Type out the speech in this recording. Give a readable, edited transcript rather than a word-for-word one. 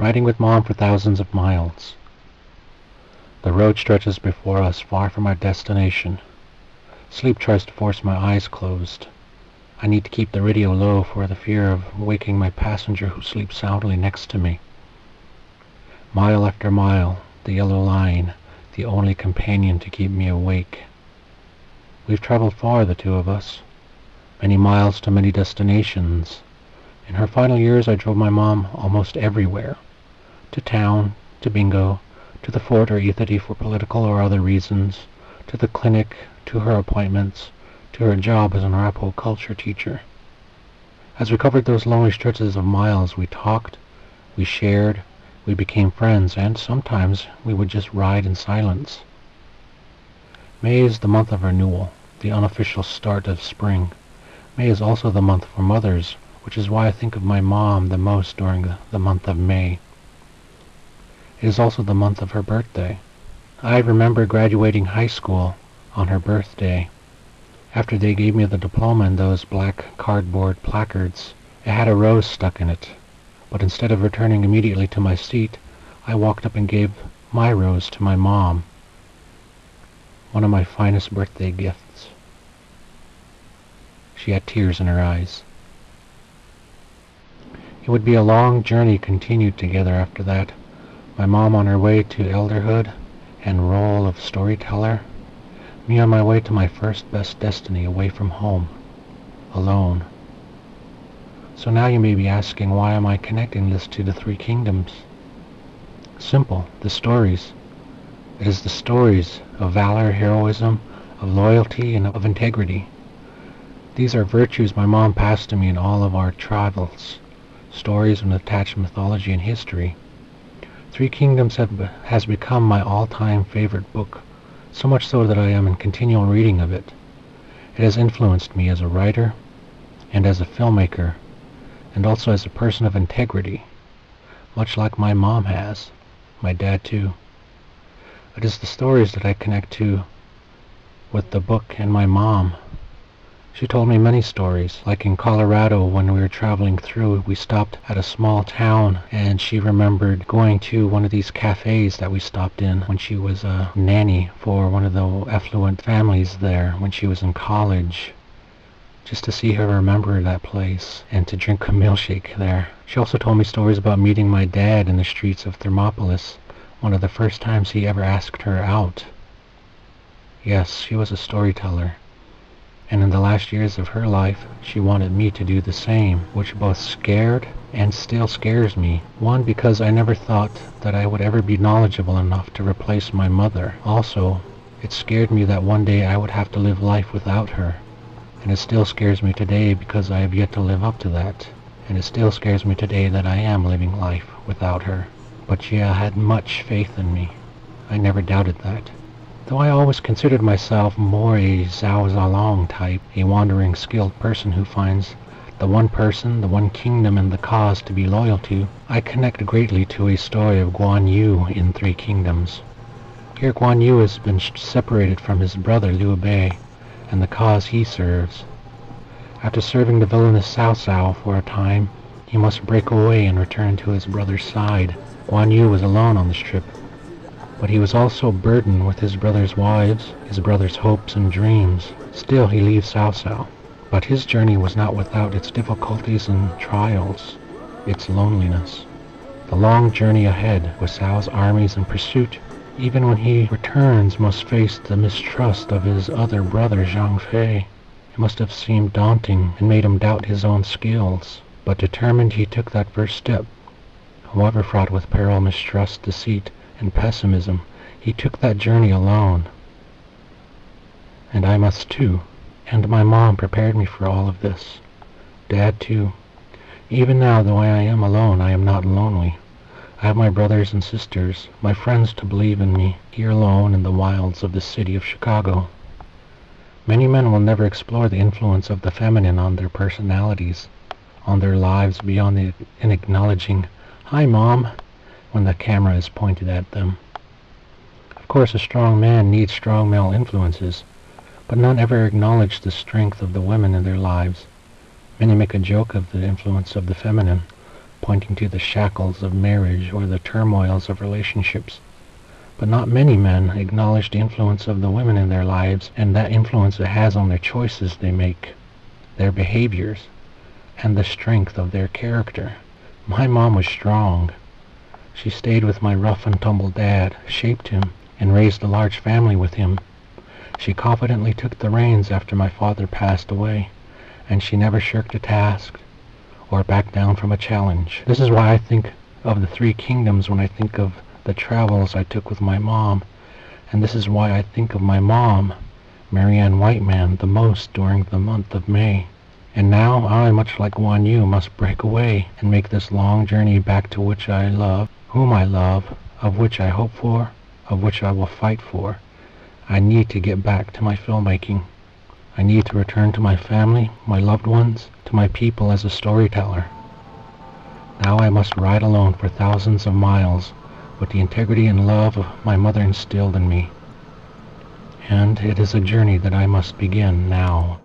riding with Mom for thousands of miles. The road stretches before us, far from our destination. Sleep tries to force my eyes closed. I need to keep the radio low for the fear of waking my passenger who sleeps soundly next to me. Mile after mile, the yellow line, the only companion to keep me awake. We've traveled far, the two of us. Many miles to many destinations. In her final years, I drove my mom almost everywhere. To town, to bingo, to the fort or Ethity for political or other reasons, to the clinic, to her appointments, to her job as an Arapaho culture teacher. As we covered those lonely stretches of miles, we talked, we shared, we became friends, and sometimes we would just ride in silence. May is the month of renewal, the unofficial start of spring. May is also the month for mothers, which is why I think of my mom the most during the month of May. It is also the month of her birthday. I remember graduating high school on her birthday. After they gave me the diploma and those black cardboard placards, it had a rose stuck in it. But instead of returning immediately to my seat, I walked up and gave my rose to my mom. One of my finest birthday gifts. She had tears in her eyes. It would be a long journey continued together after that. My mom on her way to elderhood and role of storyteller. Me on my way to my first best destiny, away from home. Alone. So now you may be asking, why am I connecting this to the three kingdoms? Simple, the stories. It is the stories of valor, heroism, of loyalty, and of integrity. These are virtues my mom passed to me in all of our travels. Stories of attached mythology and history. Three Kingdoms has become my all-time favorite book, so much so that I am in continual reading of it. It has influenced me as a writer, and as a filmmaker, and also as a person of integrity, much like my mom has, my dad too. It is the stories that I connect to with the book and my mom. She told me many stories, like in Colorado when we were traveling through, we stopped at a small town and she remembered going to one of these cafes that we stopped in when she was a nanny for one of the affluent families there when she was in college. Just to see her remember that place and to drink a milkshake there. She also told me stories about meeting my dad in the streets of Thermopolis, one of the first times he ever asked her out. Yes, she was a storyteller. And in the last years of her life, she wanted me to do the same, which both scared and still scares me. One, because I never thought that I would ever be knowledgeable enough to replace my mother. Also, it scared me that one day I would have to live life without her. And it still scares me today because I have yet to live up to that. And it still scares me today that I am living life without her. But she had much faith in me. I never doubted that. Though I always considered myself more a Zhao Zalong type, a wandering, skilled person who finds the one person, the one kingdom, and the cause to be loyal to, I connect greatly to a story of Guan Yu in Three Kingdoms. Here Guan Yu has been separated from his brother Liu Bei and the cause he serves. After serving the villainous Cao Cao for a time, he must break away and return to his brother's side. Guan Yu was alone on this trip, but he was also burdened with his brother's wives, his brother's hopes and dreams. Still he leaves Cao Cao. But his journey was not without its difficulties and trials, its loneliness. The long journey ahead, with Cao's armies in pursuit, even when he returns must face the mistrust of his other brother Zhang Fei. It must have seemed daunting and made him doubt his own skills. But determined, he took that first step. However fraught with peril, mistrust, deceit, and pessimism, he took that journey alone. And I must too. And my mom prepared me for all of this. Dad too. Even now, though I am alone, I am not lonely. I have my brothers and sisters, my friends to believe in me, here alone in the wilds of the city of Chicago. Many men will never explore the influence of the feminine on their personalities, on their lives, beyond in acknowledging, "Hi, Mom," when the camera is pointed at them. Of course, a strong man needs strong male influences, but none ever acknowledge the strength of the women in their lives. Many make a joke of the influence of the feminine, pointing to the shackles of marriage or the turmoils of relationships. But not many men acknowledge the influence of the women in their lives and that influence it has on their choices they make, their behaviors, and the strength of their character. My mom was strong. She stayed with my rough and tumble dad, shaped him, and raised a large family with him. She confidently took the reins after my father passed away, and she never shirked a task or backed down from a challenge. This is why I think of the 3 kingdoms when I think of the travels I took with my mom, and this is why I think of my mom, Marianne Whiteman, the most during the month of May. And now I, much like Wan Yu, must break away and make this long journey back to which I love, whom I love, of which I hope for, of which I will fight for. I need to get back to my filmmaking. I need to return to my family, my loved ones, to my people as a storyteller. Now I must ride alone for thousands of miles with the integrity and love my mother instilled in me. And it is a journey that I must begin now.